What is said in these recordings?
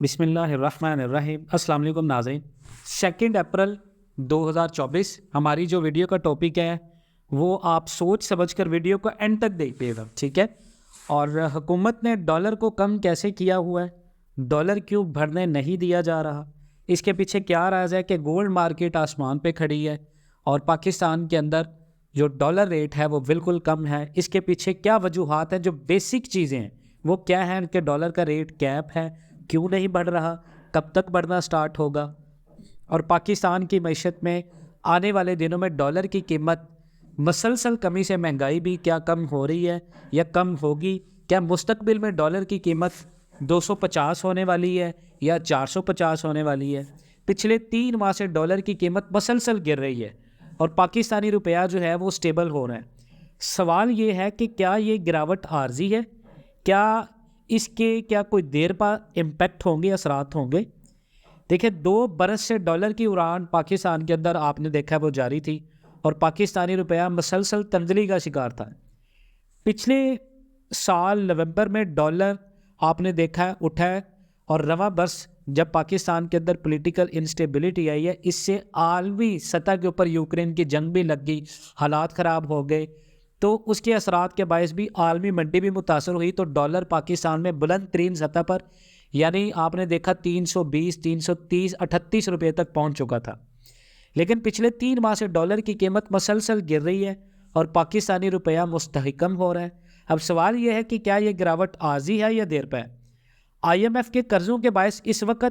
بسم اللہ الرحمن الرحیم۔ السلام علیکم ناظرین، 2 اپریل 2024 ہماری جو ویڈیو کا ٹاپک ہے وہ آپ سوچ سمجھ کر ویڈیو کو اینڈ تک دیکھیے گا، ٹھیک ہے؟ اور حکومت نے ڈالر کو کم کیسے کیا ہوا ہے، ڈالر کیوں بڑھنے نہیں دیا جا رہا، اس کے پیچھے کیا راز ہے کہ گولڈ مارکیٹ آسمان پہ کھڑی ہے اور پاکستان کے اندر جو ڈالر ریٹ ہے وہ بالکل کم ہے، اس کے پیچھے کیا وجوہات ہیں، جو بیسک چیزیں ہیں وہ کیا ہیں کہ ڈالر کا ریٹ کیپ ہے، کیوں نہیں بڑھ رہا، کب تک بڑھنا سٹارٹ ہوگا، اور پاکستان کی معیشت میں آنے والے دنوں میں ڈالر کی قیمت مسلسل کمی سے مہنگائی بھی کیا کم ہو رہی ہے یا کم ہوگی، کیا مستقبل میں ڈالر کی قیمت 250 ہونے والی ہے یا 450 ہونے والی ہے۔ پچھلے 3 ماہ سے ڈالر کی قیمت مسلسل گر رہی ہے اور پاکستانی روپیہ جو ہے وہ سٹیبل ہو رہا ہے۔ سوال یہ ہے کہ کیا یہ گراوٹ عارضی ہے، کیا اس کے کوئی دیر پا امپیکٹ ہوں گے، اثرات ہوں گے۔ دیکھیں 2 برس سے ڈالر کی اڑان پاکستان کے اندر آپ نے دیکھا وہ جاری تھی اور پاکستانی روپیہ مسلسل تنزلی کا شکار تھا۔ پچھلے سال نومبر میں ڈالر آپ نے دیکھا ہے اٹھا ہے، اور رواں برس جب پاکستان کے اندر پولیٹیکل انسٹیبلٹی آئی ہے، اس سے عالمی سطح کے اوپر یوکرین کی جنگ بھی لگ گئی، حالات خراب ہو گئے، تو اس کے اثرات کے باعث بھی عالمی منڈی بھی متاثر ہوئی، تو ڈالر پاکستان میں بلند ترین سطح پر یعنی آپ نے دیکھا 320 330 38 روپے تک پہنچ چکا تھا۔ لیکن پچھلے 3 ماہ سے ڈالر کی قیمت مسلسل گر رہی ہے اور پاکستانی روپیہ مستحکم ہو رہا ہے۔ اب سوال یہ ہے کہ کیا یہ گراوٹ عارضی ہے یا دیر پہ ہے۔ IMF کے قرضوں کے باعث اس وقت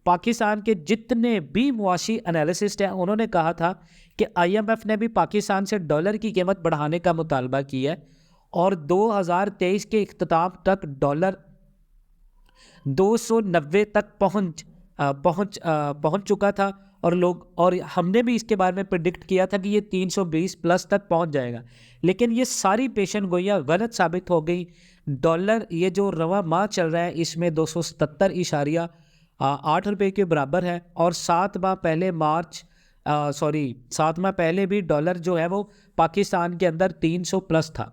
پاکستان کے جتنے بھی معاشی انالیسسٹ ہیں انہوں نے کہا تھا کہ IMF نے بھی پاکستان سے ڈالر کی قیمت بڑھانے کا مطالبہ کیا ہے، اور 2023 کے اختتام تک ڈالر 290 تک پہنچ چکا تھا، اور ہم نے بھی اس کے بارے میں پریڈکٹ کیا تھا کہ یہ 320 پلس تک پہنچ جائے گا، لیکن یہ ساری پیشن گوئیاں غلط ثابت ہو گئی۔ ڈالر یہ جو رواں ماہ چل رہا ہے اس میں 277.8 روپے کے برابر ہے، اور 7 ماہ پہلے بھی ڈالر جو ہے وہ پاکستان کے اندر 300 پلس تھا۔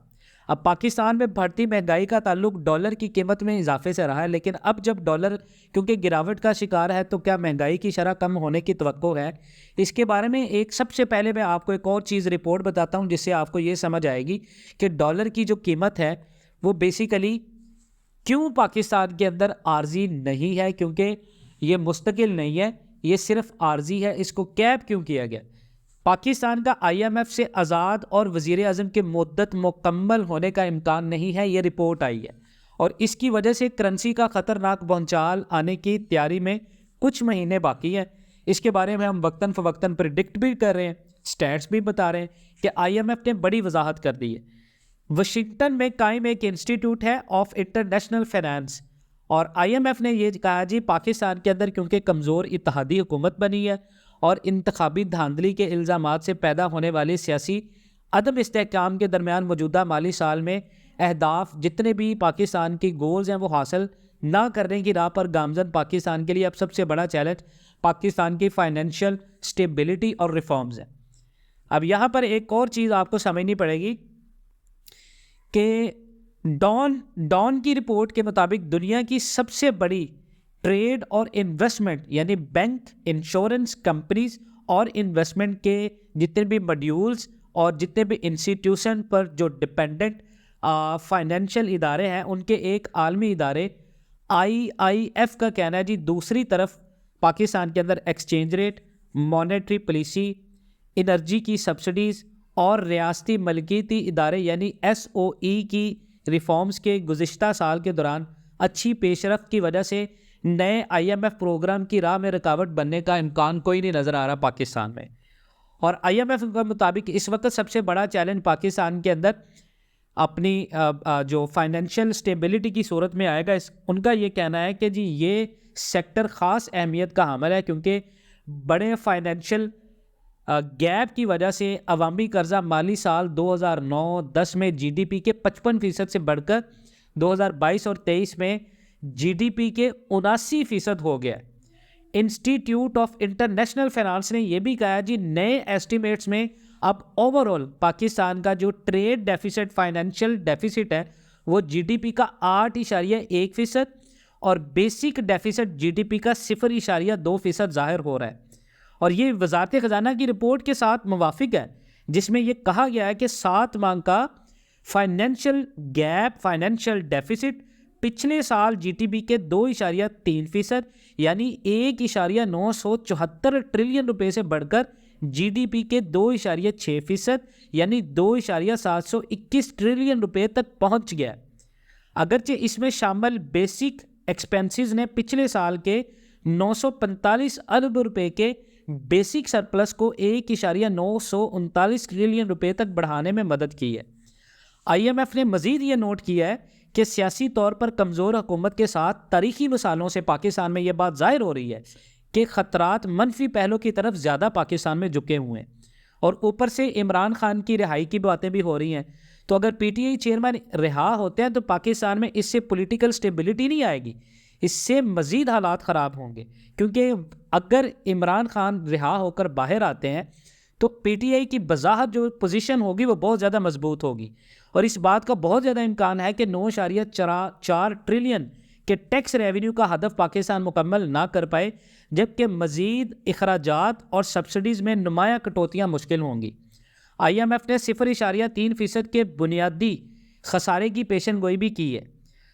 اب پاکستان میں بڑھتی مہنگائی کا تعلق ڈالر کی قیمت میں اضافے سے رہا ہے، لیکن اب جب ڈالر کیونکہ گراوٹ کا شکار ہے تو کیا مہنگائی کی شرح کم ہونے کی توقع ہے۔ اس کے بارے میں سب سے پہلے میں آپ کو ایک اور چیز رپورٹ بتاتا ہوں جس سے آپ کو یہ سمجھ آئے گی کہ ڈالر کی جو قیمت ہے وہ بیسیکلی کیوں پاکستان کے اندر عارضی نہیں ہے، کیونکہ یہ مستقل نہیں ہے، یہ صرف عارضی ہے۔ اس کو کیپ کیوں کیا گیا؟ پاکستان کا IMF سے آزاد اور وزیر اعظم کی مدت مکمل ہونے کا امکان نہیں ہے، یہ رپورٹ آئی ہے، اور اس کی وجہ سے کرنسی کا خطرناک بھونچال آنے کی تیاری میں کچھ مہینے باقی ہیں۔ اس کے بارے میں ہم وقتاً فوقتاً پریڈکٹ بھی کر رہے ہیں، سٹیٹس بھی بتا رہے ہیں کہ IMF نے بڑی وضاحت کر دی ہے۔ واشنگٹن میں قائم ایک انسٹیٹیوٹ ہے آف انٹرنیشنل فائنانس، اور IMF نے یہ کہا جی پاکستان کے اندر کیونکہ کمزور اتحادی حکومت بنی ہے اور انتخابی دھاندلی کے الزامات سے پیدا ہونے والی سیاسی عدم استحکام کے درمیان موجودہ مالی سال میں اہداف جتنے بھی پاکستان کی گولز ہیں وہ حاصل نہ کرنے کی راہ پر گامزن پاکستان کے لیے اب سب سے بڑا چیلنج پاکستان کی فائنینشیل سٹیبلٹی اور ریفارمز ہے۔ اب یہاں پر ایک اور چیز آپ کو سمجھنی پڑے گی کہ ڈان کی رپورٹ کے مطابق دنیا کی سب سے بڑی ٹریڈ اور انویسٹمنٹ یعنی بینک، انشورنس کمپنیز اور انویسٹمنٹ کے جتنے بھی ماڈیولز اور جتنے بھی انسٹیٹیوشن پر جو ڈپینڈنٹ فائنینشیل ادارے ہیں ان کے ایک عالمی ادارے IIF کا کہنا ہے جی دوسری طرف پاکستان کے اندر exchange rate, monetary policy, energy کی سبسڈیز اور ریاستی ملکیتی ادارے یعنی SOE کی ریفارمز کے گزشتہ سال کے دوران اچھی پیش رفت کی وجہ سے نئے IMF پروگرام کی راہ میں رکاوٹ بننے کا امکان کوئی نہیں نظر آ رہا پاکستان میں۔ اور IMF کے مطابق اس وقت سب سے بڑا چیلنج پاکستان کے اندر اپنی جو فائنینشیل سٹیبلٹی کی صورت میں آئے گا، ان کا یہ کہنا ہے کہ جی یہ سیکٹر خاص اہمیت کا حامل ہے، کیونکہ بڑے فائنینشیل گیپ کی وجہ سے عوامی قرضہ مالی سال 2009-10 میں GDP کے 55% سے بڑھ کر 2022 اور 23 میں GDP کے 79% ہو گیا۔ انسٹیٹیوٹ آف انٹرنیشنل فائنانس نے یہ بھی کہا جی نئے ایسٹیمیٹس میں اب اوورال پاکستان کا جو ٹریڈ ڈیفیسٹ فائنینشیل ڈیفیسٹ ہے وہ GDP کا 8.1% اور basic deficit G D P کا 0.2% ظاہر ہو رہا ہے، اور یہ وزارت خزانہ کی رپورٹ کے ساتھ موافق ہے، جس میں یہ کہا گیا ہے کہ 7 ماہ کا فائنینشیل گیپ، فائنینشیل ڈیفیسٹ پچھلے سال جی ٹی پی کے 2.3% یعنی 1.974 ٹریلین روپے سے بڑھ کر جی ڈی پی کے 2.6% یعنی 2.721 ٹریلین روپے تک پہنچ گیا۔ اگرچہ اس میں شامل بیسک ایکسپینسز نے پچھلے سال کے 945 ارب روپے کے بیسک سرپلس کو 1.939 ٹریلین روپے تک بڑھانے میں مدد کی ہے۔ آئی ایم ایف نے مزید یہ نوٹ کیا ہے کہ سیاسی طور پر کمزور حکومت کے ساتھ تاریخی مثالوں سے پاکستان میں یہ بات ظاہر ہو رہی ہے کہ خطرات منفی پہلوں کی طرف زیادہ پاکستان میں جھکے ہوئے ہیں، اور اوپر سے عمران خان کی رہائی کی باتیں بھی ہو رہی ہیں۔ تو اگر پی ٹی آئی چیئرمین رہا ہوتے ہیں تو پاکستان میں اس سے پولیٹیکل سٹیبلٹی نہیں آئے گی، اس سے مزید حالات خراب ہوں گے، کیونکہ اگر عمران خان رہا ہو کر باہر آتے ہیں تو پی ٹی آئی کی بظاہر جو پوزیشن ہوگی وہ بہت زیادہ مضبوط ہوگی، اور اس بات کا بہت زیادہ امکان ہے کہ 9.4 ٹریلین کے ٹیکس ریونیو کا ہدف پاکستان مکمل نہ کر پائے، جبکہ مزید اخراجات اور سبسڈیز میں نمایاں کٹوتیاں مشکل ہوں گی۔ آئی ایم ایف نے 0.3% کے بنیادی خسارے کی پیشن گوئی بھی کی ہے۔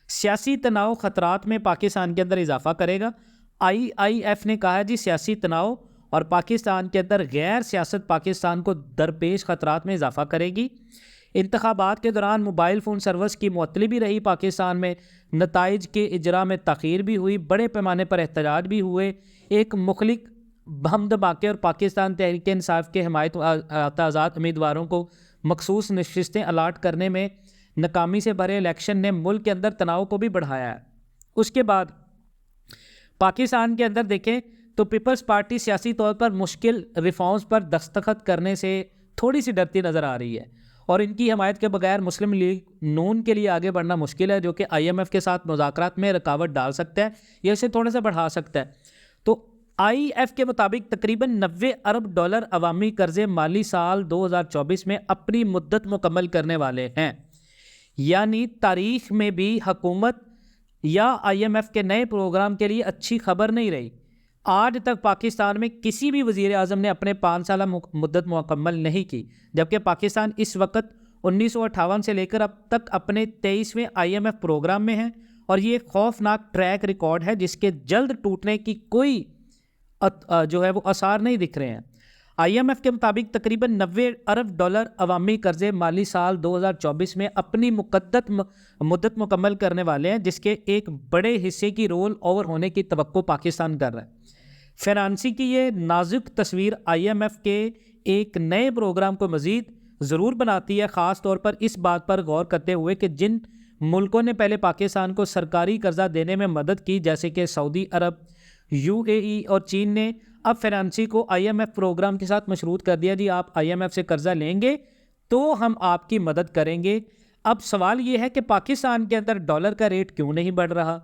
سیاسی تناؤ خطرات میں پاکستان کے اندر اضافہ کرے گا۔ آئی ایف نے کہا جی سیاسی تناؤ اور پاکستان کے اندر غیر سیاست پاکستان کو درپیش خطرات میں اضافہ کرے گی۔ انتخابات کے دوران موبائل فون سروس کی معطلی بھی رہی پاکستان میں، نتائج کے اجرا میں تاخیر بھی ہوئی، بڑے پیمانے پر احتجاج بھی ہوئے، ایک مخلق بم دھماکے اور پاکستان تحریک انصاف کے حمایت آزاد امیدواروں کو مخصوص نشستیں الاٹ کرنے میں ناکامی سے بھرے الیکشن نے ملک کے اندر تناؤ کو بھی بڑھایا ہے۔ اس کے بعد پاکستان کے اندر دیکھیں تو پیپلز پارٹی سیاسی طور پر مشکل ریفارمز پر دستخط کرنے سے تھوڑی سی ڈرتی نظر آ رہی ہے، اور ان کی حمایت کے بغیر مسلم لیگ نون کے لیے آگے بڑھنا مشکل ہے، جو کہ آئی ایم ایف کے ساتھ مذاکرات میں رکاوٹ ڈال سکتا ہے یا اسے تھوڑا سا بڑھا سکتا ہے۔ تو آئی ایف کے مطابق تقریباً 90 ارب ڈالر عوامی قرضے مالی سال 2024 میں اپنی مدت مکمل کرنے والے ہیں، یعنی تاریخ میں بھی حکومت یا آئی ایم ایف کے نئے پروگرام کے لیے اچھی خبر نہیں رہی۔ آج تک پاکستان میں کسی بھی وزیر اعظم نے اپنے 5 سالہ مدت مکمل نہیں کی، جبکہ پاکستان اس وقت 1958 سے لے کر اب تک اپنے 23ویں آئی ایم ایف پروگرام میں ہے، اور یہ ایک خوفناک ٹریک ریکارڈ ہے جس کے جلد ٹوٹنے کی کوئی جو ہے وہ آثار نہیں دکھ رہے ہیں۔ آئی ایم ایف کے مطابق تقریباً 90 ارب ڈالر عوامی قرضے مالی سال 2024 میں اپنی مدت مکمل کرنے والے ہیں، جس کے ایک بڑے حصے کی رول اوور ہونے کی توقع پاکستان کر رہا ہے۔ فنانسی کی یہ نازک تصویر آئی ایم ایف کے ایک نئے پروگرام کو مزید ضرور بناتی ہے، خاص طور پر اس بات پر غور کرتے ہوئے کہ جن ملکوں نے پہلے پاکستان کو سرکاری قرضہ دینے میں مدد کی، جیسے کہ سعودی عرب، یو اے ای اور چین نے اب فنانسی کو آئی ایم ایف پروگرام کے ساتھ مشروط کر دیا، جی آپ آئی ایم ایف سے قرضہ لیں گے تو ہم آپ کی مدد کریں گے۔ اب سوال یہ ہے کہ پاکستان کے اندر ڈالر کا ریٹ کیوں نہیں بڑھ رہا؟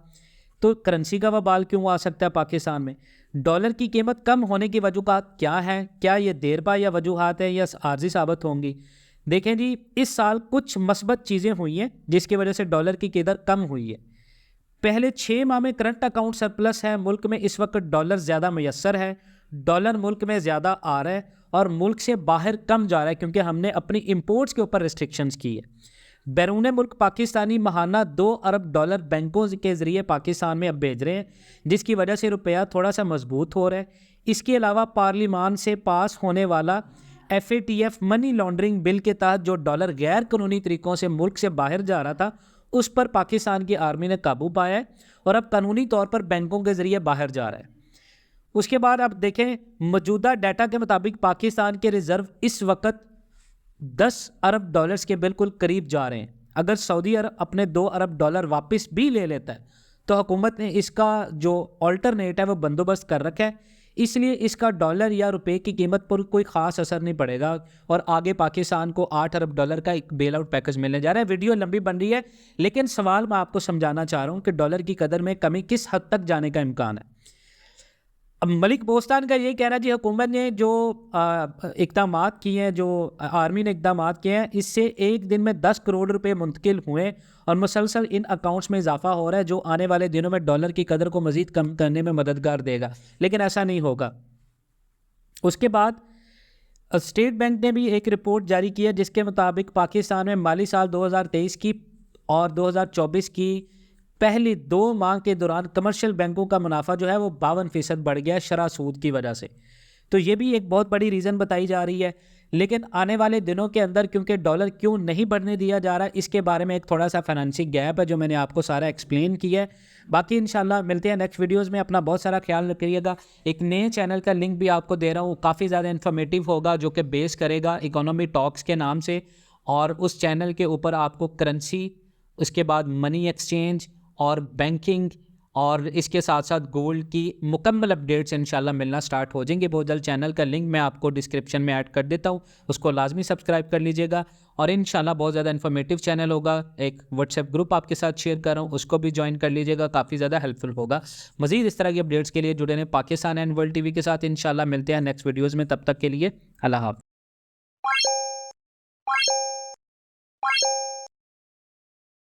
تو کرنسی کا وبال کیوں آ سکتا ہے پاکستان میں؟ ڈالر کی قیمت کم ہونے کی وجوہات کیا ہیں؟ کیا یہ دیر پا یا وجوہات ہیں یا عارضی ثابت ہوں گی؟ دیکھیں جی، اس سال کچھ مثبت چیزیں ہوئی ہیں جس کی وجہ سے ڈالر کی قدر کم ہوئی ہے۔ پہلے 6 ماہ میں کرنٹ اکاؤنٹ سرپلس ہے، ملک میں اس وقت ڈالر زیادہ میسر ہے، ڈالر ملک میں زیادہ آ رہا ہے اور ملک سے باہر کم جا رہا ہے، کیونکہ ہم نے اپنی امپورٹس کے اوپر ریسٹرکشنز کی ہے۔ بیرون ملک پاکستانی ماہانہ 2 ارب ڈالر بینکوں کے ذریعے پاکستان میں اب بھیج رہے ہیں، جس کی وجہ سے روپیہ تھوڑا سا مضبوط ہو رہا ہے۔ اس کے علاوہ پارلیمان سے پاس ہونے والا F A T F money laundering bill کے تحت جو ڈالر غیر قانونی طریقوں سے ملک سے باہر جا رہا تھا، اس پر پاکستان کی آرمی نے قابو پایا ہے اور اب قانونی طور پر بینکوں کے ذریعے باہر جا رہا ہے۔ اس کے بعد اب دیکھیں، موجودہ ڈیٹا کے مطابق پاکستان کے ریزرو اس وقت 10 ارب ڈالرز کے بالکل قریب جا رہے ہیں۔ اگر سعودی عرب اپنے 2 ارب ڈالر واپس بھی لے لیتا ہے تو حکومت نے اس کا جو آلٹرنیٹ ہے وہ بندوبست کر رکھا ہے، اس لیے اس کا ڈالر یا روپے کی قیمت پر کوئی خاص اثر نہیں پڑے گا، اور آگے پاکستان کو 8 ارب ڈالر کا ایک بیل آؤٹ پیکج ملنے جا رہا ہے۔ ویڈیو لمبی بن رہی ہے، لیکن سوال میں آپ کو سمجھانا چاہ رہا ہوں کہ ڈالر کی قدر میں کمی کس حد تک جانے کا امکان ہے۔ اب ملک بوستان کا یہ کہنا جی حکومت نے جو اقدامات کیے ہیں، جو آرمی نے اقدامات کیے ہیں، اس سے ایک دن میں 10 کروڑ روپے منتقل ہوئے اور مسلسل ان اکاؤنٹس میں اضافہ ہو رہا ہے، جو آنے والے دنوں میں ڈالر کی قدر کو مزید کم کرنے میں مددگار دے گا، لیکن ایسا نہیں ہوگا۔ اس کے بعد اسٹیٹ بینک نے بھی ایک رپورٹ جاری کی ہے جس کے مطابق پاکستان میں مالی سال 2023 کی اور 2024 کی پہلی 2 ماہ کے دوران کمرشل بینکوں کا منافع جو ہے وہ 52% بڑھ گیا شرح سود کی وجہ سے۔ تو یہ بھی ایک بہت بڑی ریزن بتائی جا رہی ہے، لیکن آنے والے دنوں کے اندر کیونکہ ڈالر کیوں نہیں بڑھنے دیا جا رہا ہے، اس کے بارے میں ایک تھوڑا سا فائنانشل گیپ ہے جو میں نے آپ کو سارا ایکسپلین کیا ہے۔ باقی انشاءاللہ ملتے ہیں نیکسٹ ویڈیوز میں، اپنا بہت سارا خیال رکھیے گا۔ ایک نئے چینل کا لنک بھی آپ کو دے رہا ہوں، کافی زیادہ انفارمیٹیو ہوگا، جو کہ بیس کرے گا اکانومی ٹاکس کے نام سے، اور اس چینل کے اوپر آپ کو کرنسی، اس کے بعد منی ایکسچینج اور بینکنگ اور اس کے ساتھ ساتھ گولڈ کی مکمل اپڈیٹس انشاءاللہ ملنا سٹارٹ ہو جائیں گے بہت جلد۔ چینل کا لنک میں آپ کو ڈسکرپشن میں ایڈ کر دیتا ہوں، اس کو لازمی سبسکرائب کر لیجئے گا، اور انشاءاللہ بہت زیادہ انفارمیٹیو چینل ہوگا۔ ایک واٹس ایپ گروپ آپ کے ساتھ شیئر کر رہا ہوں، اس کو بھی جوائن کر لیجئے گا، کافی زیادہ ہیلپ فل ہوگا۔ مزید اس طرح کی اپڈیٹس کے لیے جڑے رہیں Pakistan and world T V کے ساتھ۔ انشاءاللہ ملتے ہیں نیکسٹ ویڈیوز میں، تب تک کے لیے اللہ حافظ۔